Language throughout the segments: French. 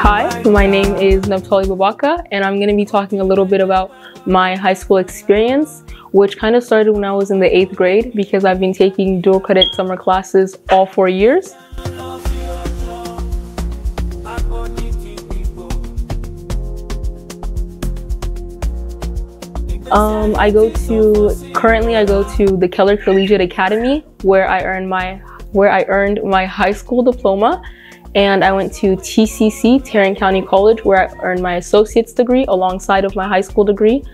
Hi, my name is Naftali Babaka, and I'm going to be talking a little bit about my high school experience, which kind of started when I was in the 8th grade because I've been taking dual credit summer classes all 4 years. Currently I go to the Keller Collegiate Academy where I earned my high school diploma, and I went to TCC, Tarrant County College, where I earned my associate's degree alongside of my high school degree.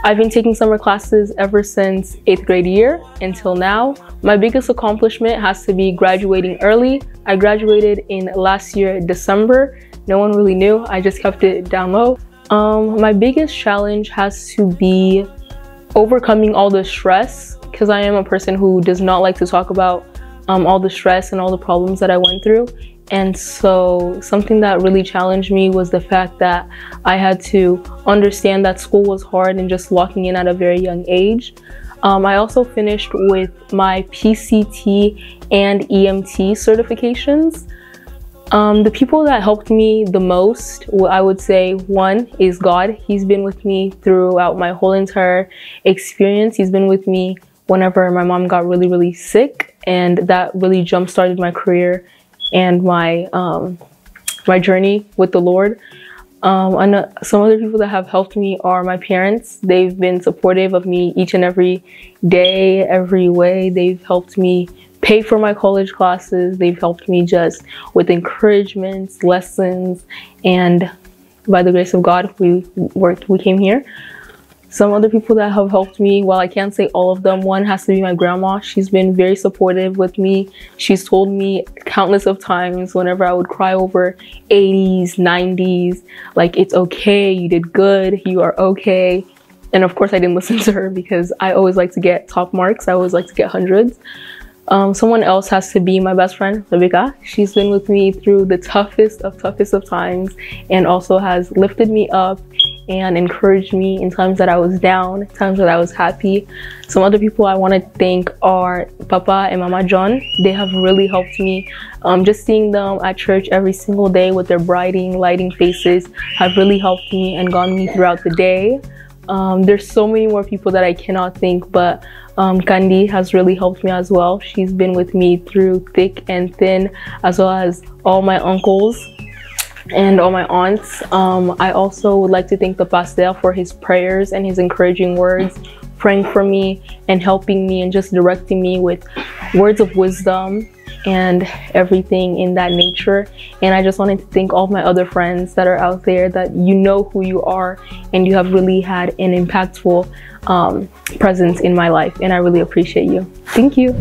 I've been taking summer classes ever since 8th grade year until now. My biggest accomplishment has to be graduating early. I graduated in last year, December. No one really knew, I just kept it down low. My biggest challenge has to be overcoming all the stress, because I am a person who does not like to talk about all the stress and all the problems that I went through. And so something that really challenged me was the fact that I had to understand that school was hard and just locking in at a very young age. I also finished with my PCT and EMT certifications. The people that helped me the most, I would say, one is God. He's been with me throughout my whole entire experience. He's been with me whenever my mom got really, really sick, and that really jump-started my career and my my journey with the Lord. Some other people that have helped me are my parents. They've been supportive of me each and every day, every way. They've helped me pay for my college classes. They've helped me just with encouragements, lessons, and by the grace of God, we came here. Some other people that have helped me, while I can't say all of them, one has to be my grandma. She's been very supportive with me. She's told me countless of times whenever I would cry over 80s, 90s, like, it's okay, you did good, you are okay. And of course I didn't listen to her because I always like to get top marks. I always like to get hundreds. Someone else has to be my best friend, Rebecca. She's been with me through the toughest of times and also has lifted me up and encouraged me in times that I was down, times that I was happy. Some other people I want to thank are Papa and Mama John. They have really helped me. Just seeing them at church every single day with their lighting faces have really helped me and gotten me throughout the day. There's so many more people that I cannot thank, but Kandi has really helped me as well. She's been with me through thick and thin, as well as all my uncles and all my aunts. I also would like to thank the pastor for his prayers and his encouraging words, praying for me and helping me and just directing me with words of wisdom and everything in that nature. And I just wanted to thank all of my other friends that are out there, that you know who you are and you have really had an impactful presence in my life, and I really appreciate you. Thank you.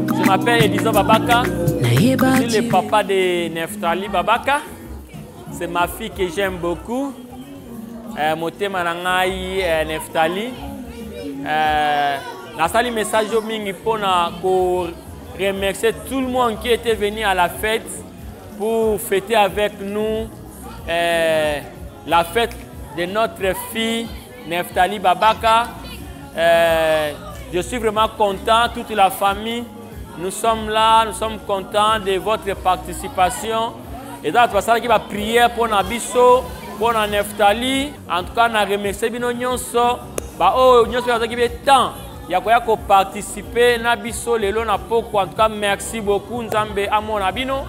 Je m'appelle Edison Babaka, je suis le papa de Naftali Babaka. C'est ma fille que j'aime beaucoup. Motema nangai Naftali. Nasali message au mingi pour remercier tout le monde qui était venu à la fête pour fêter avec nous la fête de notre fille Naftali Babaka. Je suis vraiment content, toute la famille. Nous sommes là, nous sommes contents de votre participation. Et dans toute façon, qui va prier pour Nabiso, pour Naftali. En tout cas, nous remercions bien nyonso. Oh, nyonso qui est temps. Il y a quoi qu'on participer Nabiso lelo na poko. En tout cas, merci beaucoup Nzambe amo nabino.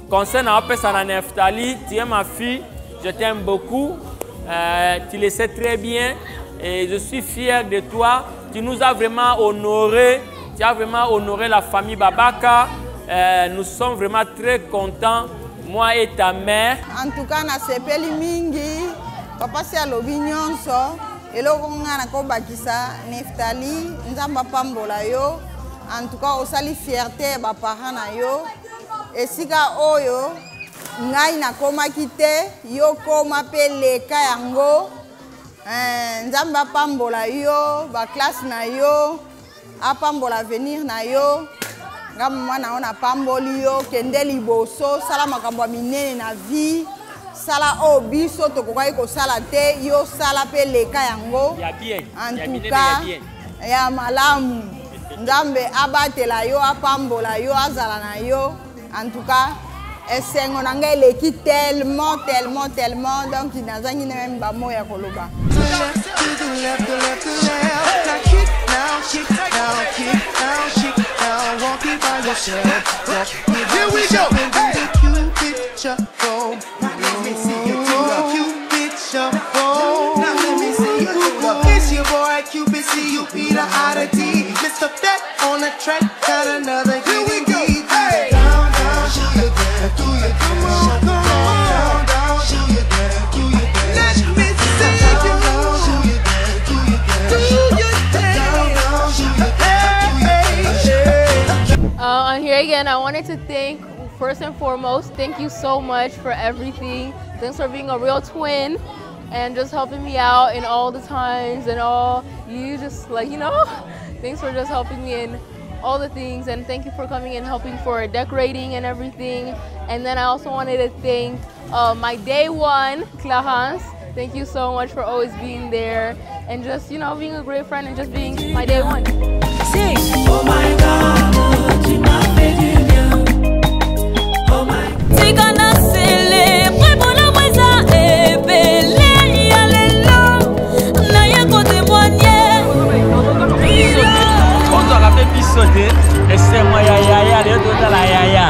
Concernant la Naftali, tu es ma fille, je t'aime beaucoup. Tu le sais très bien et je suis fier de toi. Tu nous as vraiment honoré. Tu as vraiment honoré la famille Babaka. Nous sommes vraiment très contents, moi et ta mère. En tout cas, na sepeli mingi, papa si alobi nyonso, eloko nga na ko bakisa Naftali, nzamba pambola yo. En tout cas, osali fierté ba parents na yo. Esika oyo ngai nakomaki te yo koma mpe leka yango nzambe apambola yo baklasse na yo apambola avenir na yo nga mwana ona pamboli yo kende liboso sala makambo ya minene na vie sala o biso tokokaki kosala te yo sala mpe leka yango en tout cas ya malamu nzambe abatela yo apambola yo azala na yo en tout cas esengo na ngai eleki tellement donc nazangi na même bamo ya koloba. Here we go. Cupid shuffle. Now let me see you do the Cupid shuffle. Now let me see you do the. It's your boy Cupid, see you be the oddity. Mr. Fat on the track, got another. Here we go. Hey. Down, down, show your dad, do your dad. Come on, down, down, show your dad, do your dad. Let me see you. Show your dad, do your dad. Do your dad. Down, down, show your dad. I'm here again. I wanted to thank, first and foremost, thank you so much for everything. Thanks for being a real twin and just helping me out in all the times and all. You just like, you know, thanks for just helping me in all the things, and thank you for coming and helping for decorating and everything. And then I also wanted to thank my day one, Clarence. Thank you so much for always being there and just, you know, being a great friend and just being my day one. Sing. Oh my God, tu m'as fait du bien. Oh my God. C'est qu'on a scellé, pour la moisa et belé, yalelo. N'a y'a qu'au témoigner. Quand on a fait pissoter, et c'est moi yaya, les deux de la yaya.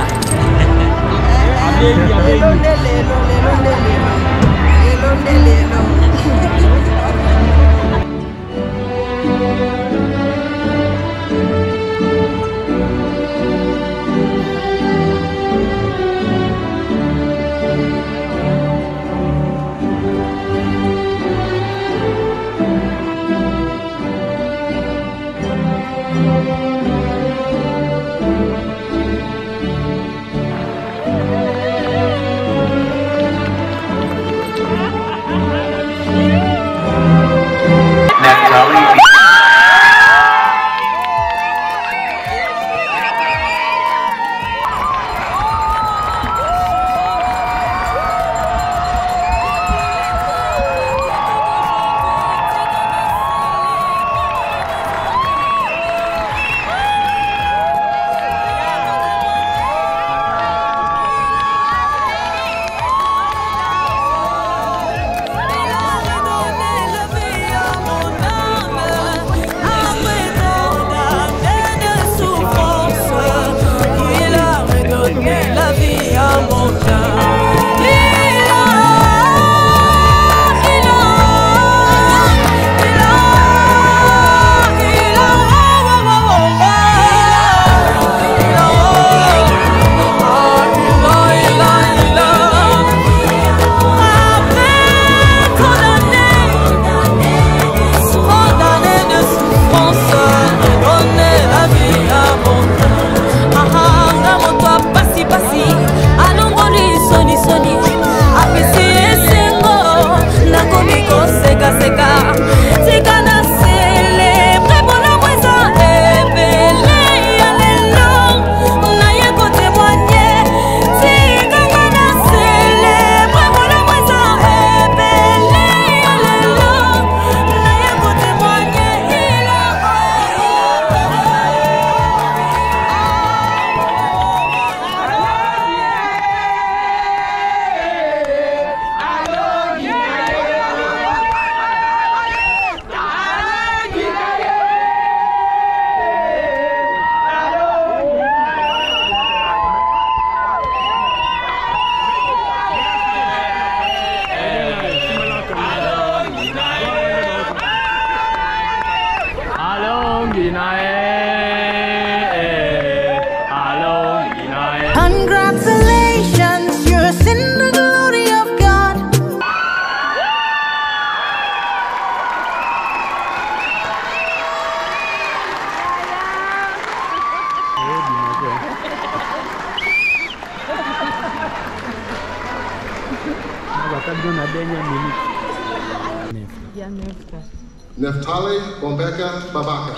Neftali Bombeka Babaka.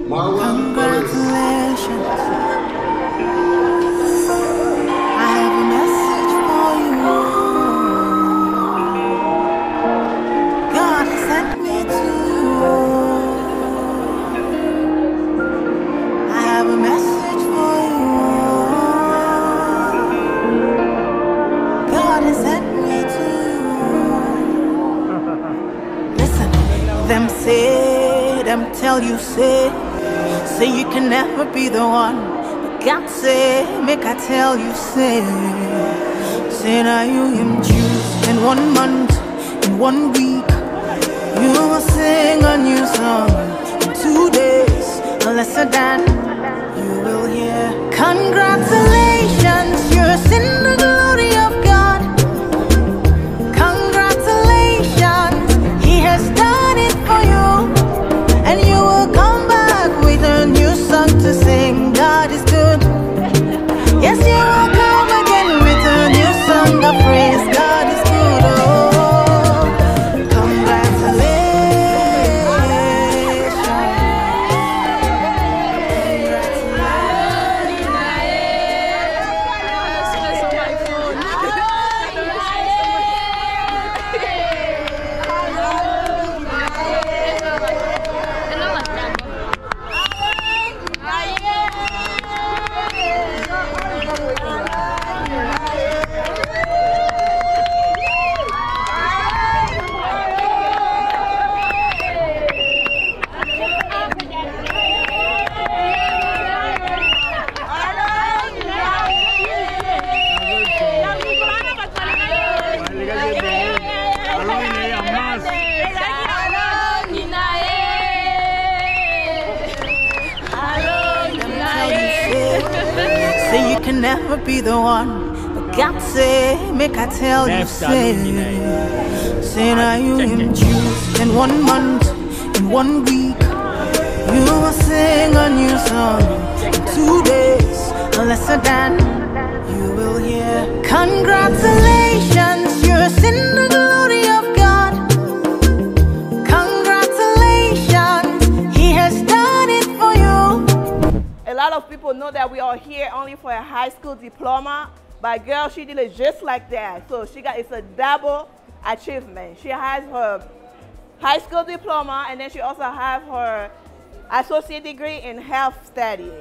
Marwan Congratulations. I have a message for you. God sent me to you. I have a message for you. God has sent me to you. Listen, them say, them tell you, say you can never be the one. But God say, make I tell you, say now you him choose. In 1 month, in 1 week, you will sing a new song. In 2 days, a lesser than you will hear. Congratulations, you're in the glory of God. Congratulations, He has done it for you. And you will come back with a new song to sing. God is good. Yes, you will come again with a new song of praise. God is good. Oh, can never be the one. But God say, make I tell you, say now you him choose. In 1 month, in 1 week, you will sing a new song. In 2 days, a lesser than you will hear. Congratulations, you're in the glory of God. Congratulations, He has done it for you. A lot of people know that we are here only for a high school diploma, but girl, she did it just like that. So it's a double achievement. She has her high school diploma, and then she also has her associate degree in health study.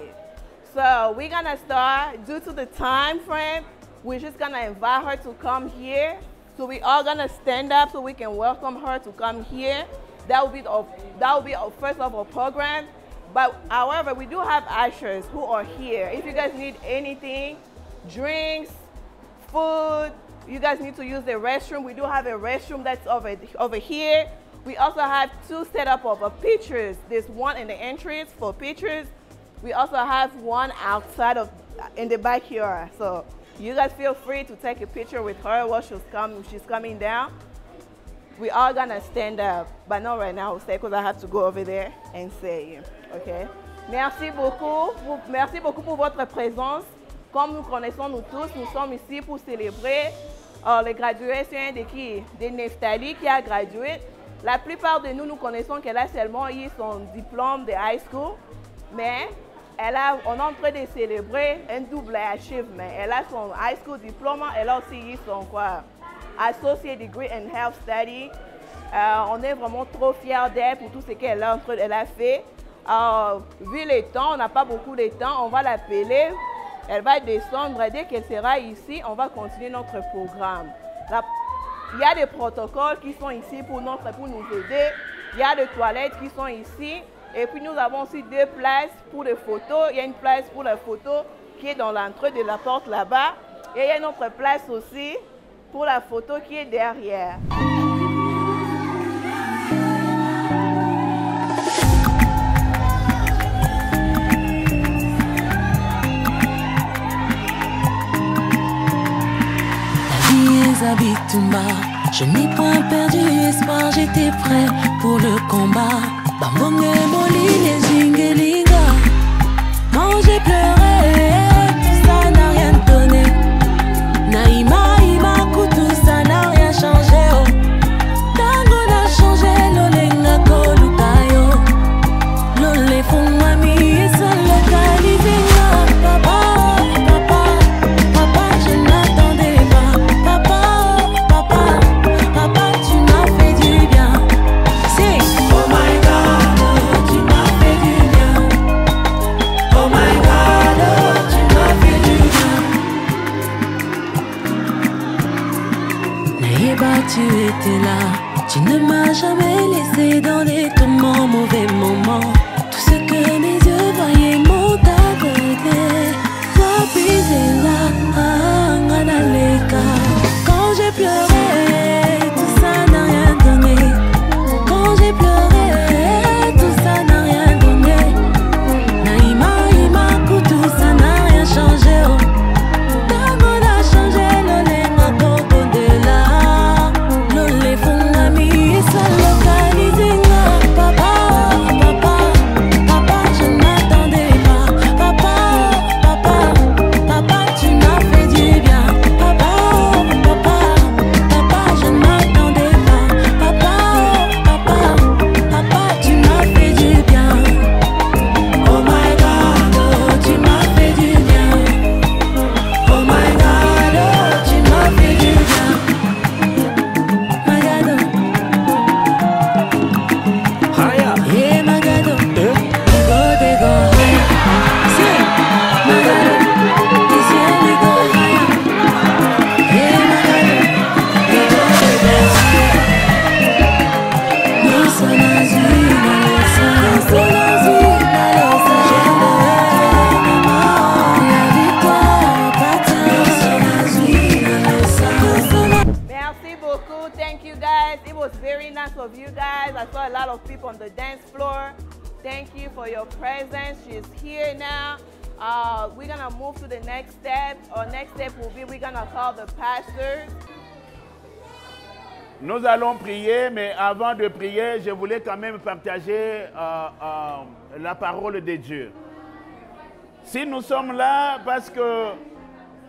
So we're gonna start, due to the time frame, we're just gonna invite her to come here. So we are gonna stand up so we can welcome her to come here. That will be our first of our program. But however, we do have ushers who are here. If you guys need anything, drinks, food, you guys need to use the restroom. We do have a restroom that's over here. We also have 2 setup of pictures. There's one in the entrance for pictures. We also have one outside in the backyard. So you guys feel free to take a picture with her while she's coming down. We are gonna stand up, but not right now, because I have to go over there and say, okay? Merci beaucoup pour votre présence. Comme nous connaissons nous tous, nous sommes ici pour célébrer les graduations de Neftali qui a gradué. La plupart de nous connaissons qu'elle a seulement eu son diplôme de high school, mais on est en train de célébrer un double achievement. Elle a son high school diplôme, elle a aussi eu son associate degree in health study. On est vraiment trop fiers d'elle pour tout ce qu'elle a fait. Vu le temps, on n'a pas beaucoup de temps, on va l'appeler. Elle va descendre. Dès qu'elle sera ici, on va continuer notre programme. Il y a des protocoles qui sont ici pour nous aider. Il y a des toilettes qui sont ici. Et puis nous avons aussi 2 places pour les photos. Il y a une place pour la photo qui est dans l'entrée de la porte là-bas. Et il y a une autre place aussi pour la photo qui est derrière. Bitumba, je n'ai point perdu espoir, j'étais prêt pour le combat. Bambonge boli les zingelinga, j'ai pleuré, tout ça n'a rien donné. Naïma, Imaku, tout ça n'a rien changé. Oh. Tango n'a changé, l'olenga kolukayo. L'ole fungami, et seul localisé. Papa, papa, papa, je n'attendais pas. Papa, papa, papa, tu m'as fait du bien. C'est oh my God, tu m'as fait du bien. Oh my God, tu m'as fait du bien. Naïba, tu étais là. Tu ne m'as jamais laissé dans les tourments, mauvais moments. Tout ce que mes yeux voyaient m'ont aveuglé. Toi, puiser là, Nganaleka. Quand j'ai pleuré, tout ça n'a rien donné. Quand j'ai pleuré, tout ça n'a rien donné. Naïma, Imaku, tout ça n'a rien changé. Oh. Tango n'a changé, l'olenga koko de là. L'ole fungami, et ça localisé. Papa, papa, papa, je n'attendais pas. Papa, papa, papa, tu m'as fait du bien. Papa, papa, papa, je n'attendais pas. Papa, papa, papa, tu m'as fait du bien. Oh my God, oh, tu m'as fait du bien. Oh my God, oh, tu m'as fait du bien. Magado, yeah, Magado, they go higher. See, Magado, this year we go higher. Yeah, Magado, they go higher. Nous sommes azul, nous sommes azul, la victoire appartient. Merci beaucoup. Thank you guys. It was very nice of you guys. I saw a lot of people on the dance floor. Thank you for your presence. She's here now. We're gonna move to the next step. Our next step will be we're gonna call the pastors. Nous allons prier, mais avant de prier, je voulais quand même partager la parole de Dieu. Si nous sommes là, parce que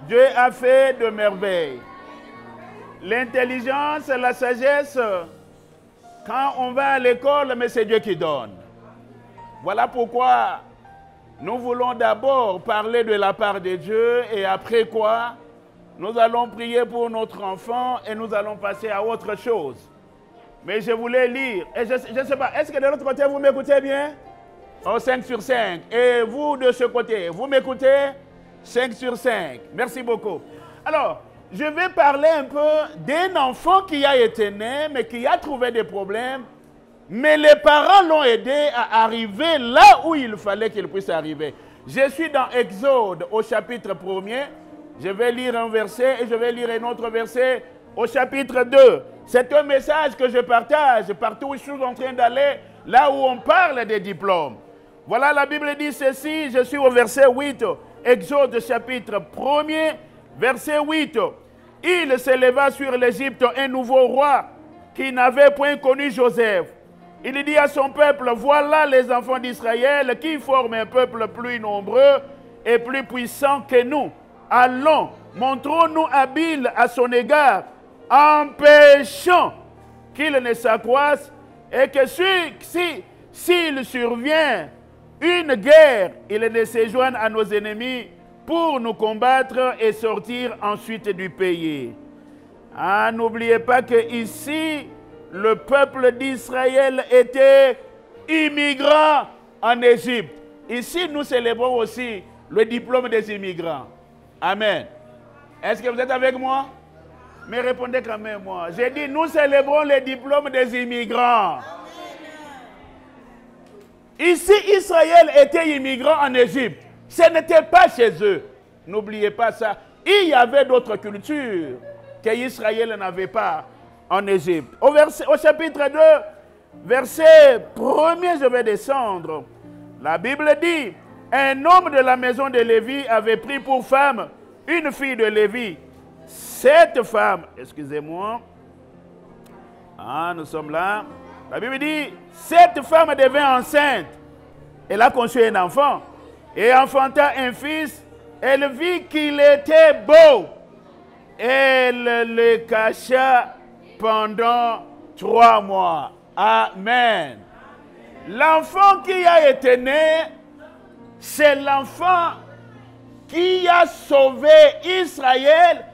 Dieu a fait de merveilles. L'intelligence et la sagesse, quand on va à l'école, mais c'est Dieu qui donne. Voilà pourquoi nous voulons d'abord parler de la part de Dieu et après quoi, nous allons prier pour notre enfant et nous allons passer à autre chose. Mais je voulais lire, et je ne sais pas, est-ce que de l'autre côté vous m'écoutez bien? Oh, 5 sur 5. Et vous de ce côté, vous m'écoutez? 5 sur 5. Merci beaucoup. Alors, je vais parler un peu d'un enfant qui a été né, mais qui a trouvé des problèmes. Mais les parents l'ont aidé à arriver là où il fallait qu'il puisse arriver. Je suis dans Exode au chapitre 1er. Je vais lire un verset et je vais lire un autre verset au chapitre 2. C'est un message que je partage partout où je suis en train d'aller, là où on parle des diplômes. Voilà, la Bible dit ceci, je suis au verset 8, Exode chapitre 1er, verset 8. Il s'éleva sur l'Égypte un nouveau roi qui n'avait point connu Joseph. Il dit à son peuple, voilà les enfants d'Israël qui forment un peuple plus nombreux et plus puissant que nous. Allons, montrons-nous habiles à son égard, empêchons qu'il ne s'accroisse et que s'il survient une guerre, il ne se joigne à nos ennemis pour nous combattre et sortir ensuite du pays. Ah, n'oubliez pas que ici, le peuple d'Israël était immigrant en Égypte. Ici, nous célébrons aussi le diplôme des immigrants. Amen. Est-ce que vous êtes avec moi? Mais répondez quand même moi. J'ai dit, nous célébrons le diplôme des immigrants. Ici, Israël était immigrant en Égypte. Ce n'était pas chez eux. N'oubliez pas ça. Il y avait d'autres cultures qu'Israël n'avait pas en Égypte. Au chapitre 2, verset 1er, je vais descendre. La Bible dit, un homme de la maison de Lévi avait pris pour femme une fille de Lévi. Cette femme, excusez-moi, nous sommes là. La Bible dit, cette femme devint enceinte. Elle a conçu un enfant. et enfanta un fils. Elle vit qu'il était beau. Elle le cacha pendant 3 mois. Amen. L'enfant qui a été né, c'est l'enfant qui a sauvé Israël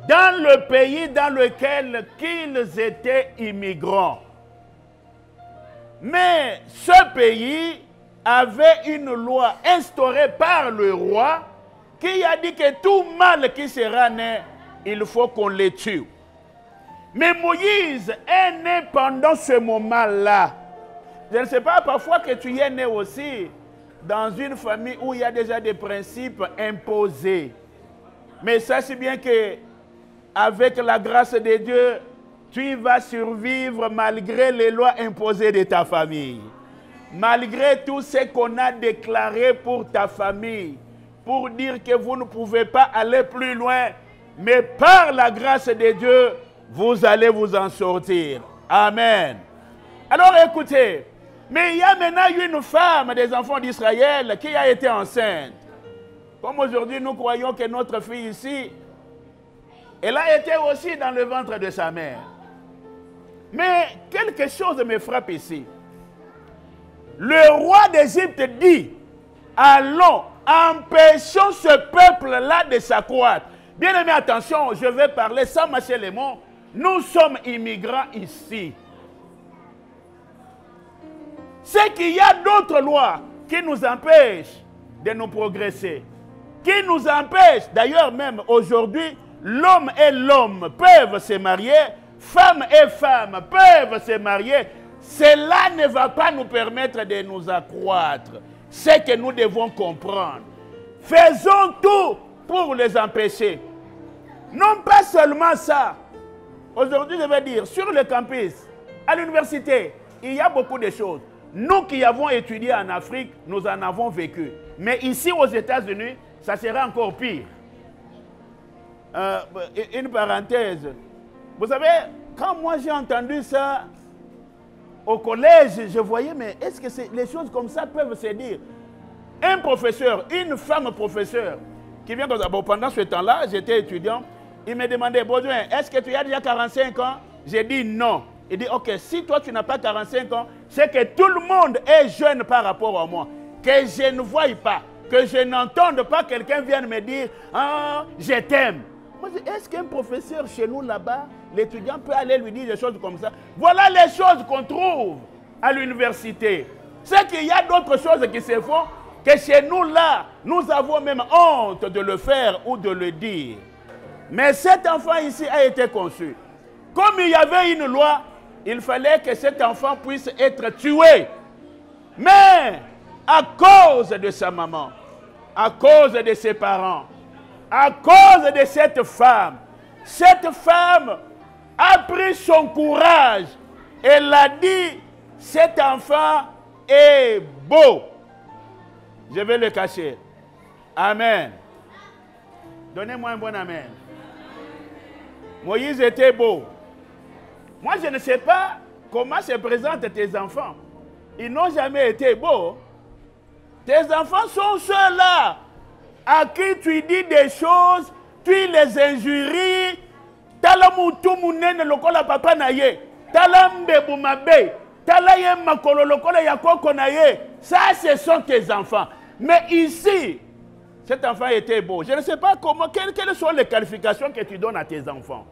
dans le pays dans lequel ils étaient immigrants. Mais ce pays avait une loi instaurée par le roi qui a dit que tout mâle qui sera né, il faut qu'on le tue. Mais Moïse est né pendant ce moment-là. Je ne sais pas, parfois que tu es né aussi dans une famille où il y a déjà des principes imposés. Mais sache bien que avec la grâce de Dieu, tu vas survivre malgré les lois imposées de ta famille. Malgré tout ce qu'on a déclaré pour ta famille, pour dire que vous ne pouvez pas aller plus loin, mais par la grâce de Dieu, vous allez vous en sortir. Amen. Alors écoutez, mais il y a maintenant une femme des enfants d'Israël qui a été enceinte. Comme aujourd'hui nous croyons que notre fille ici, elle a été aussi dans le ventre de sa mère. Mais quelque chose me frappe ici. Le roi d'Égypte dit, allons, empêchons ce peuple-là de s'accroître. Bien aimé, attention, je vais parler sans mâcher les mots. Nous sommes immigrants ici. C'est qu'il y a d'autres lois qui nous empêchent de nous progresser. Qui nous empêchent, d'ailleurs même aujourd'hui, l'homme et l'homme peuvent se marier, femme et femme peuvent se marier. Cela ne va pas nous permettre de nous accroître. C'est que nous devons comprendre. Faisons tout pour les empêcher. Non pas seulement ça. Aujourd'hui, je vais dire, sur le campus, à l'université, il y a beaucoup de choses. Nous qui avons étudié en Afrique, nous en avons vécu. Mais ici aux États-Unis, ça sera encore pire. Une parenthèse. Vous savez, quand moi j'ai entendu ça au collège, je voyais, mais est-ce que les choses comme ça peuvent se dire? Un professeur, une femme professeure, qui vient comme ça. Bon, pendant ce temps-là, j'étais étudiant, il me demandait, Baudouin, est-ce que tu as déjà 45 ans? J'ai dit non. Il dit, ok, si toi tu n'as pas 45 ans, c'est que tout le monde est jeune par rapport à moi. Que je ne voie pas, que je n'entende pas quelqu'un vienne me dire, ah, je t'aime. Moi, est-ce qu'un professeur chez nous là-bas, l'étudiant peut aller lui dire des choses comme ça? Voilà les choses qu'on trouve à l'université. C'est qu'il y a d'autres choses qui se font que chez nous là, nous avons même honte de le faire ou de le dire. Mais cet enfant ici a été conçu. Comme il y avait une loi, il fallait que cet enfant puisse être tué. Mais à cause de sa maman, à cause de ses parents, à cause de cette femme a pris son courage. Elle a dit, cet enfant est beau. Je vais le cacher. Amen. Donnez-moi un bon amen. Moïse était beau. Moi, je ne sais pas comment se présentent tes enfants. Ils n'ont jamais été beaux. Tes enfants sont ceux-là à qui tu dis des choses, tu les injuries. Tala mutu munene lokola papa na ye. Tala mbebu mabe. Tala ye makolo lokola yakoko na ye. Ça, ce sont tes enfants. Mais ici, cet enfant était beau. Je ne sais pas comment, quelles sont les qualifications que tu donnes à tes enfants.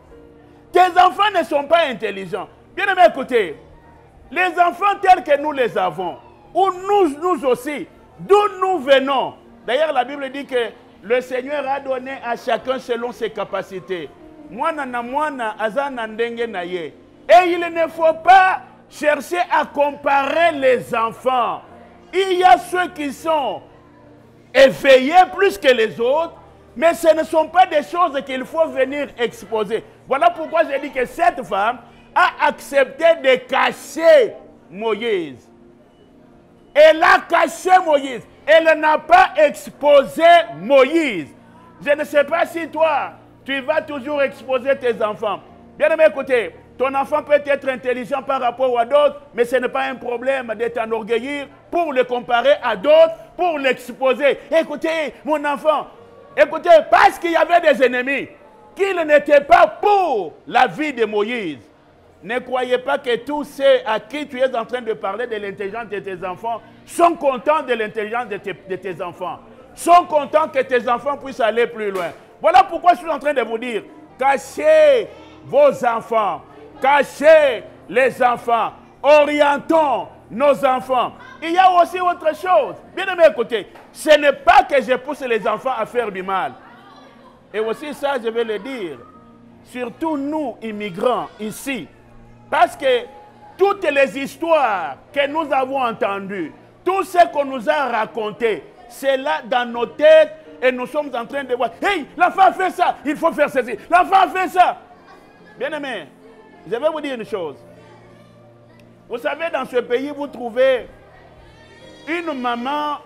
Tes enfants ne sont pas intelligents. Bien aimé, écoutez, les enfants tels que nous les avons, ou nous aussi, d'où nous venons. D'ailleurs, la Bible dit que le Seigneur a donné à chacun selon ses capacités. Mwana na mwana azana ndenge na ye. Et il ne faut pas chercher à comparer les enfants. Il y a ceux qui sont éveillés plus que les autres, mais ce ne sont pas des choses qu'il faut venir exposer. Voilà pourquoi j'ai dit que cette femme a accepté de cacher Moïse. Elle a caché Moïse. Elle n'a pas exposé Moïse. Je ne sais pas si toi, tu vas toujours exposer tes enfants. Bien aimé, écoutez, Ton enfant peut être intelligent par rapport à d'autres, mais ce n'est pas un problème de t'enorgueillir pour le comparer à d'autres, pour l'exposer. Écoutez, mon enfant, écoutez, parce qu'il y avait des ennemis, qu'ils n'étaient pas pour la vie de Moïse. Ne croyez pas que tous ceux à qui tu es en train de parler de l'intelligence de tes enfants sont contents de l'intelligence de tes enfants. Sont contents que tes enfants puissent aller plus loin. Voilà pourquoi je suis en train de vous dire, cachez vos enfants. Cachez les enfants, orientons nos enfants. Il y a aussi autre chose. Bien aimé, écoutez, ce n'est pas que je pousse les enfants à faire du mal. Et aussi ça, je vais le dire, surtout nous, immigrants, ici, parce que toutes les histoires que nous avons entendues, tout ce qu'on nous a raconté, c'est là dans nos têtes et nous sommes en train de voir, hey, l'enfant a fait ça, il faut faire ceci, l'enfant a fait ça. Bien aimé, je vais vous dire une chose. Vous savez, dans ce pays, vous trouvez une maman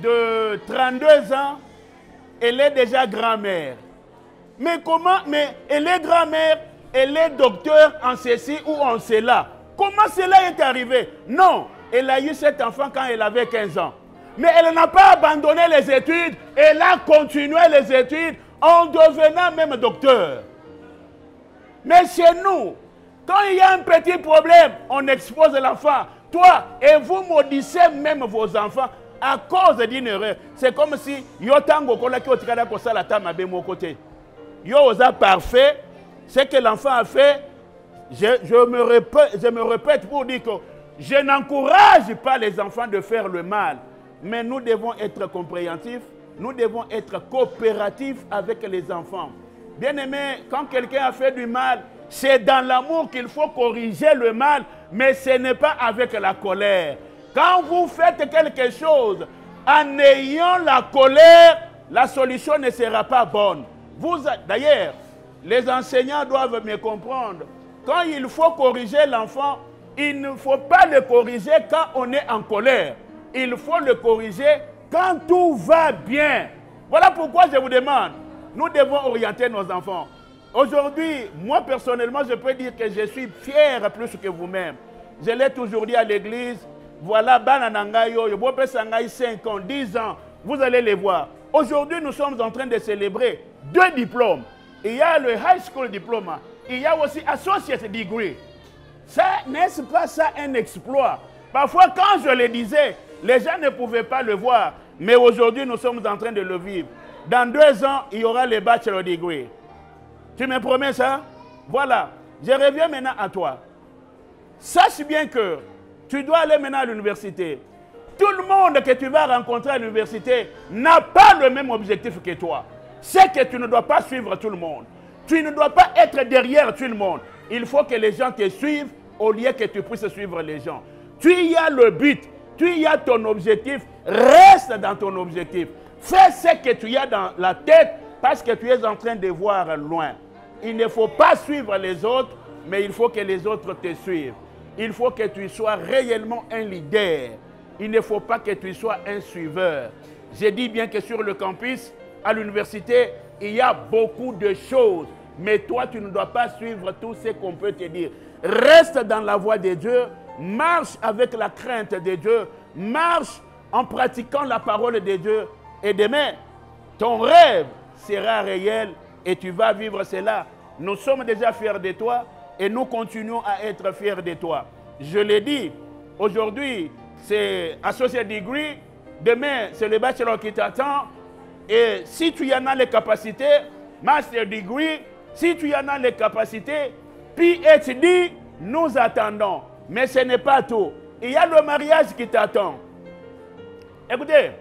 de 32 ans, elle est déjà grand-mère. Mais comment? Mais elle est grand-mère, elle est docteur en ceci ou en cela. Comment cela est arrivé? Non, elle a eu cet enfant quand elle avait 15 ans. Mais elle n'a pas abandonné les études, elle a continué les études en devenant même docteur. Mais chez nous, quand il y a un petit problème, on expose l'enfant. Toi, et vous maudissez même vos enfants à cause d'une erreur. C'est comme si yotango kolaki otikada kosala ta mabe mon côté. Yo osa parfait, ce que l'enfant a fait, je me répète pour dire que je n'encourage pas les enfants de faire le mal. Mais nous devons être compréhensifs, nous devons être coopératifs avec les enfants. Bien aimé, quand quelqu'un a fait du mal, c'est dans l'amour qu'il faut corriger le mal, mais ce n'est pas avec la colère. Quand vous faites quelque chose en ayant la colère, la solution ne sera pas bonne. D'ailleurs, les enseignants doivent me comprendre. Quand il faut corriger l'enfant, il ne faut pas le corriger quand on est en colère. Il faut le corriger quand tout va bien. Voilà pourquoi je vous demande, nous devons orienter nos enfants. Aujourd'hui, moi personnellement, je peux dire que je suis fier plus que vous-même. Je l'ai toujours dit à l'église, voilà, Bananangayo, Yobope Sangaï 5 ans, 10 ans, vous allez les voir. Aujourd'hui, nous sommes en train de célébrer 2 diplômes. Il y a le High School Diploma, il y a aussi Associate Degree. Ça, n'est-ce pas ça un exploit? Parfois, quand je le disais, les gens ne pouvaient pas le voir. Mais aujourd'hui, nous sommes en train de le vivre. Dans 2 ans, il y aura le Bachelor Degree. Tu me promets ça? Voilà. Je reviens maintenant à toi. Sache bien que tu dois aller maintenant à l'université. Tout le monde que tu vas rencontrer à l'université n'a pas le même objectif que toi. C'est que tu ne dois pas suivre tout le monde. Tu ne dois pas être derrière tout le monde. Il faut que les gens te suivent au lieu que tu puisses suivre les gens. Tu y as le but, tu y as ton objectif, reste dans ton objectif. Fais ce que tu as dans la tête parce que tu es en train de voir loin. Il ne faut pas suivre les autres, mais il faut que les autres te suivent. Il faut que tu sois réellement un leader. Il ne faut pas que tu sois un suiveur. J'ai dit bien que sur le campus, à l'université, il y a beaucoup de choses. Mais toi, tu ne dois pas suivre tout ce qu'on peut te dire. Reste dans la voie de Dieu. Marche avec la crainte de Dieu. Marche en pratiquant la parole de Dieu. Et demain, ton rêve sera réel et tu vas vivre cela. Nous sommes déjà fiers de toi et nous continuons à être fiers de toi. Je l'ai dit, aujourd'hui, c'est Associate Degree. Demain, c'est le bachelor qui t'attend. Et si tu y en as les capacités, Master Degree, si tu y en as les capacités, PhD, nous attendons. Mais ce n'est pas tout. Il y a le mariage qui t'attend. Écoutez,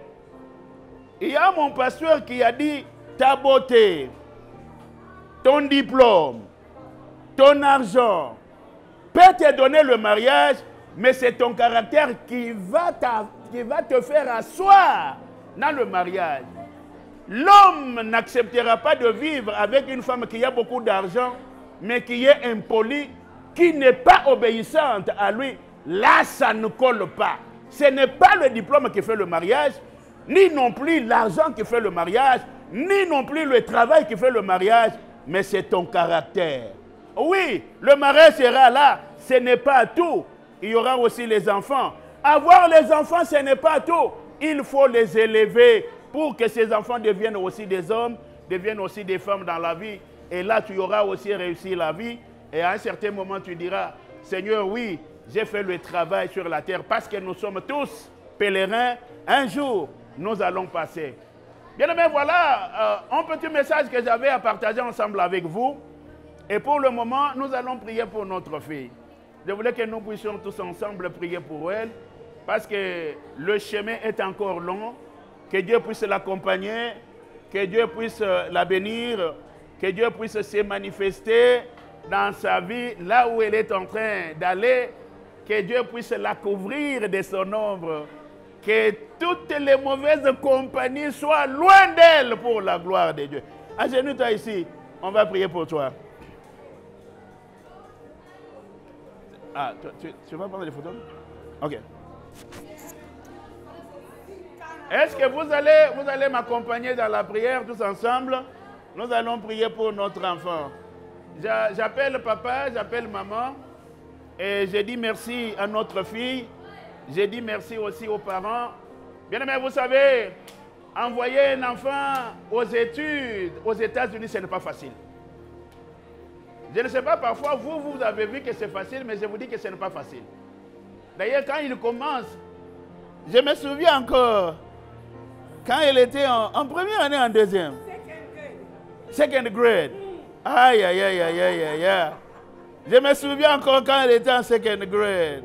il y a mon pasteur qui a dit, ta beauté, ton diplôme, ton argent peut te donner le mariage, mais c'est ton caractère qui va te faire asseoir dans le mariage. L'homme n'acceptera pas de vivre avec une femme qui a beaucoup d'argent, mais qui est impolie, qui n'est pas obéissante à lui. Là, ça ne colle pas. Ce n'est pas le diplôme qui fait le mariage, ni non plus l'argent qui fait le mariage, ni non plus le travail qui fait le mariage, mais c'est ton caractère. Oui, le marais sera là, ce n'est pas tout. Il y aura aussi les enfants. Avoir les enfants, ce n'est pas tout. Il faut les élever pour que ces enfants deviennent aussi des hommes, deviennent aussi des femmes dans la vie. Et là, tu auras aussi réussi la vie. Et à un certain moment, tu diras, Seigneur, oui, j'ai fait le travail sur la terre parce que nous sommes tous pèlerins. Un jour, nous allons passer. Bien aimé, voilà un petit message que j'avais à partager ensemble avec vous. Et pour le moment, nous allons prier pour notre fille. Je voulais que nous puissions tous ensemble prier pour elle parce que le chemin est encore long. Que Dieu puisse l'accompagner, que Dieu puisse la bénir, que Dieu puisse se manifester dans sa vie, là où elle est en train d'aller, que Dieu puisse la couvrir de son ombre, que toutes les mauvaises compagnies soient loin d'elle pour la gloire de Dieu. Agenouille-toi ici, on va prier pour toi. Ah, tu vas prendre des photos? Ok. Est-ce que vous allez m'accompagner dans la prière tous ensemble? Nous allons prier pour notre enfant. J'appelle papa, j'appelle maman et je dis merci à notre fille. Je dis merci aussi aux parents. Bien aimé, vous savez, envoyer un enfant aux études aux États-Unis, ce n'est pas facile. Je ne sais pas, parfois vous avez vu que c'est facile, mais je vous dis que ce n'est pas facile. D'ailleurs, quand il commence, je me souviens encore, quand il était en première année, en deuxième. Second grade. Aïe, aïe, aïe, aïe, aïe, aïe, aïe. Je me souviens encore quand il était en second grade.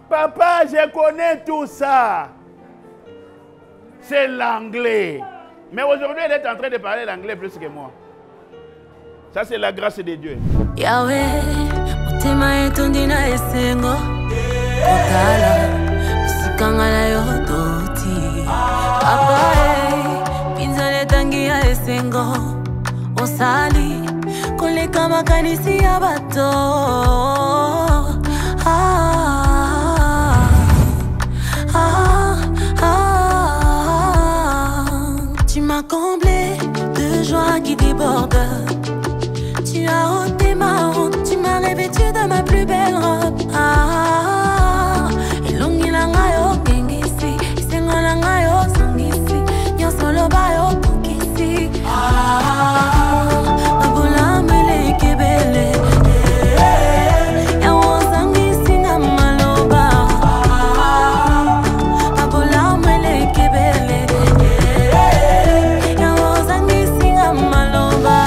Papa, je connais tout ça. C'est l'anglais. Mais aujourd'hui, elle est en train de parler l'anglais plus que moi. Ça, c'est la grâce de Dieu. Yahweh, mutima yetu ndina esengo. Otala, usikangala yodoti. Papa, pinzale tangi ya esengo. Osali, koleka makanisi ya bato. Tu m'as comblé de joie qui déborde. Tu as ôté ma honte, tu m'as revêtu de ma plus belle robe. Elongi langa yo gengisi, isengo langa yo sangisi, nyonso loba yo tokisi. Mabola mele kebele, yawo sangisi na maloba. Mabola mele kebele, yawo sangisi na maloba.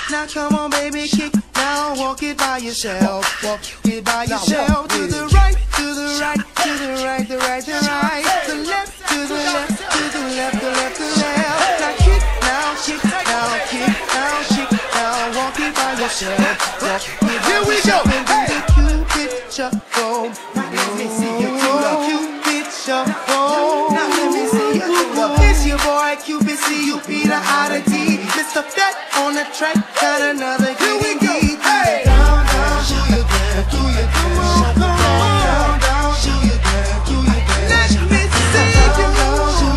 Now come on, baby, kick. Now walk it by yourself. Walk it by yourself. To the right, to the right, to the right, the right, the right. To the left, to the left, to the left, the left, the left. Now kick, now kick, now kick, now kick, now walk it by yourself. Walk it by Here we yourself. go. And do the Cupid shuffle. Now let me see you do the Cupid shuffle. Now let me see you do the. It's your boy Cupid, see you be the oddity. Mr. Fat on the track, got another good beat. Hey, down, down, do your dance, do your dance. Come on, down, down, do your dance, do your dance. Let me see you do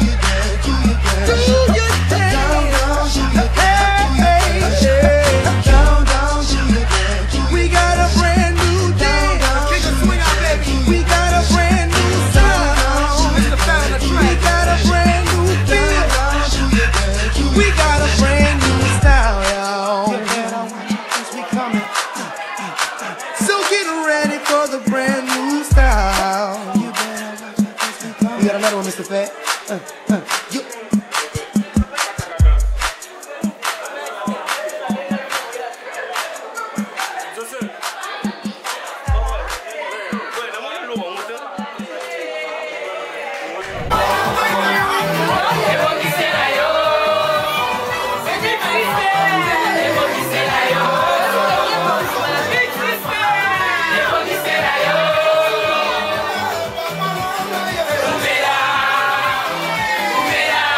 your dance, do your dance. Do your dance, down, down, do your dance, do your dance. Down, down, do your dance. We got a brand new day. Kick a swing out, baby. We got a brand new sound. Mr. Fat on the track. We got a brand new feel. We got a brand new style, y'all. We coming. So get ready for the brand new style. You got another one, Mr. Fat? You. Umera,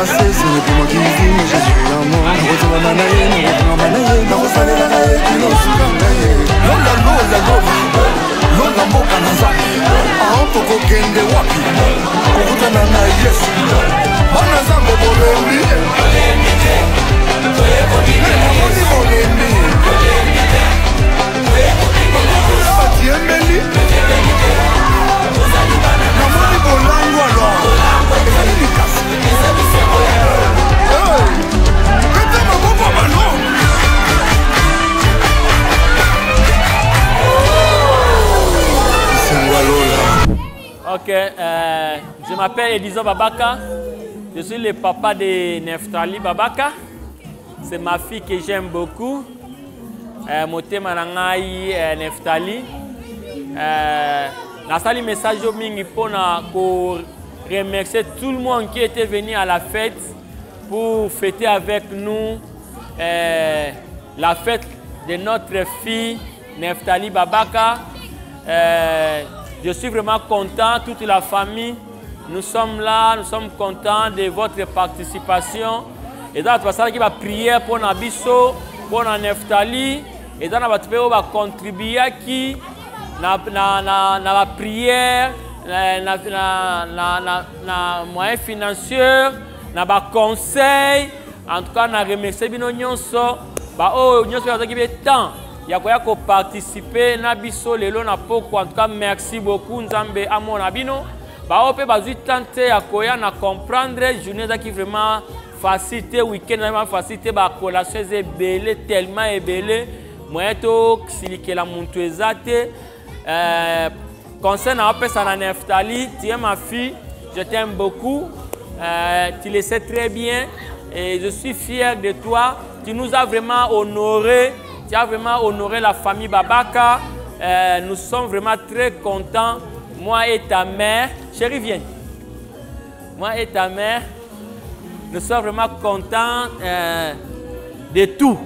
passé, ce n'est plus moi qui vis, mais Jésus en moi. Retourne à Manaïe, retourne à Manaïe, dans vos salles, qui n'ont su gagner. Lola, lola, lola, lola, moka na zaki. Toko kende wapi, kokutana na Yesu. Bana zango bolembi, namoni bolembi, batiembeli, namoni bolangu alo, ezali likasi. Kata maboko bano. Ok, je m'appelle Edison Babaka. Je suis le papa de Neftali Babaka. C'est ma fille que j'aime beaucoup. Motema nangai Neftali. Nasali message au mingi pour remercier tout le monde qui était venu à la fête pour fêter avec nous la fête de notre fille Neftali Babaka. Je suis vraiment content, toute la famille. Nous sommes là, nous sommes contents de votre participation. Et dans la qui va prier pour Nabiso, pour Neftali. Et dans la qui va contribuer à qui la prière, na moyens financiers, na conseil. En tout cas, na remercier bino nyonso. Ba oh nyonso ya qui est temps. Il y a quoi participer na biso lelo na poko. En tout cas, merci beaucoup Nzambe amona bino. Ba ope bazu tenter ya koya na comprendre journée qui vraiment facilité week-end vraiment facilité ba collation est belé tellement est belé. Moi to silike la muntu ezate concernant ope sana Neftali, tu es ma fille, je t'aime beaucoup. Tu le sais très bien et je suis fier de toi. Tu nous as vraiment honoré. Tu as vraiment honoré la famille Babaka. Nous sommes vraiment très contents. Moi et ta mère. Chérie, viens. Moi et ta mère. Nous sommes vraiment contents de tout.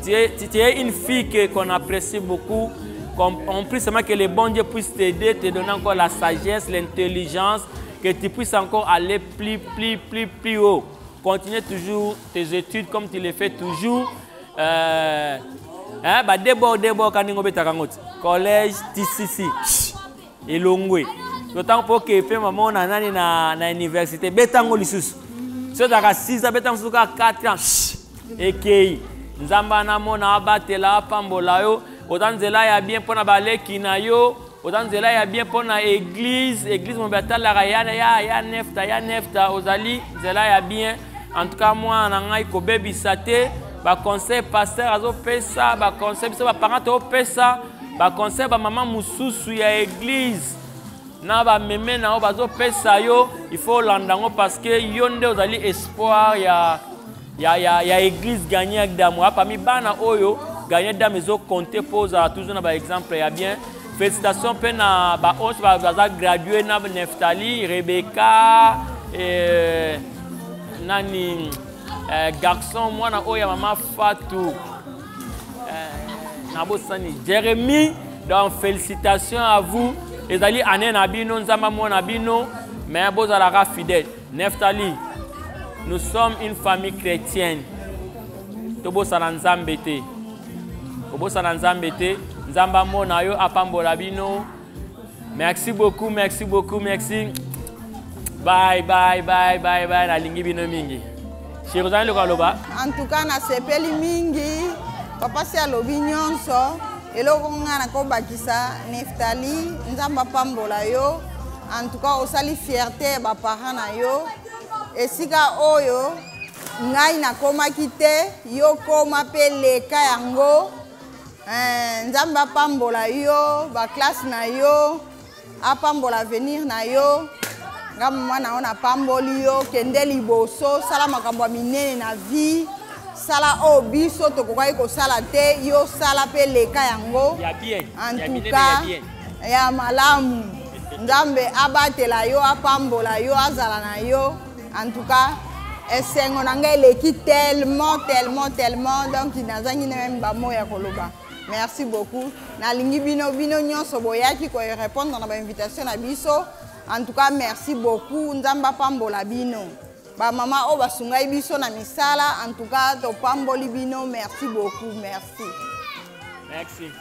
Tu es une fille qu'on apprécie beaucoup. On prie seulement que le bon Dieu puisse t'aider, te donner encore la sagesse, l'intelligence, que tu puisses encore aller plus haut. Continue toujours tes études comme tu les fais toujours. D'abord, collège TCC et Longwe. D'autant pour que fait maman na université. Betango lisusu. So daka 6 ans, betango 4 ans. Et qui nzamba na mona abatela pambola yo. Autant zela ya bien pour na baleki na yo. Autant zela ya bien pour na église mon batala ya nefta ozali zela ya bien. En tout cas moi nangai ko bebi sate. Ba conseil pasteur azo pesa ba conseil biso ba parent to pesa ba conseil ba maman mususu ya église na ba meme na o bazo pesa yo il faut landango parce que yonde ozali espoir ya église gagner avec d'amour parmi bana oyo gagner d'âme ezo compter pose toujours na ba exemple ya bien. Félicitations pe na ba on ba gradué na Neftali Rebecca et nani garçon, moi, na maman Fatou, Nabosani, Jérémy, donc félicitations à vous. Les alliés Ané Nabino, Nzama Mo Nabino, mais vous allez fidèle. Neftali, nous sommes une famille chrétienne. Tobo Salanzambete, Tobo Salanzambete, Nzamba Mo Nayo Apambo Labino. Merci beaucoup, merci. Bye. Na lingi bino mingi. En tout cas, na sepeli mingi, papa si alobi nyonso, eloko ngana ko bakisa Neftali, nzamba pambola yo. En tout cas, osali fierté ba parents na yo. Esika oyo, ngai na koma kite, yo koma pe leka yango. Nzamba pambola yo, ba classe na yo, apambola venir na yo. Mwana ona pamboli yo kende liboso sala makambo minene na vie sala obiso tokokai ko sala te yo sala pe leka yango ya bien en tout cas ya malamu Nzambe abatela yo apambola yo azala na yo en tout cas esengo na ngai leki tellement donc nazangi même ba moya koloba. Merci beaucoup na lingi bino nyonso boyaki ko répondre na ba invitation na biso. En tout cas, merci beaucoup. Nzamba pambola bino. Ba mama o basungai biso na misala, en tout cas to pamboli bino, merci beaucoup, merci. Merci.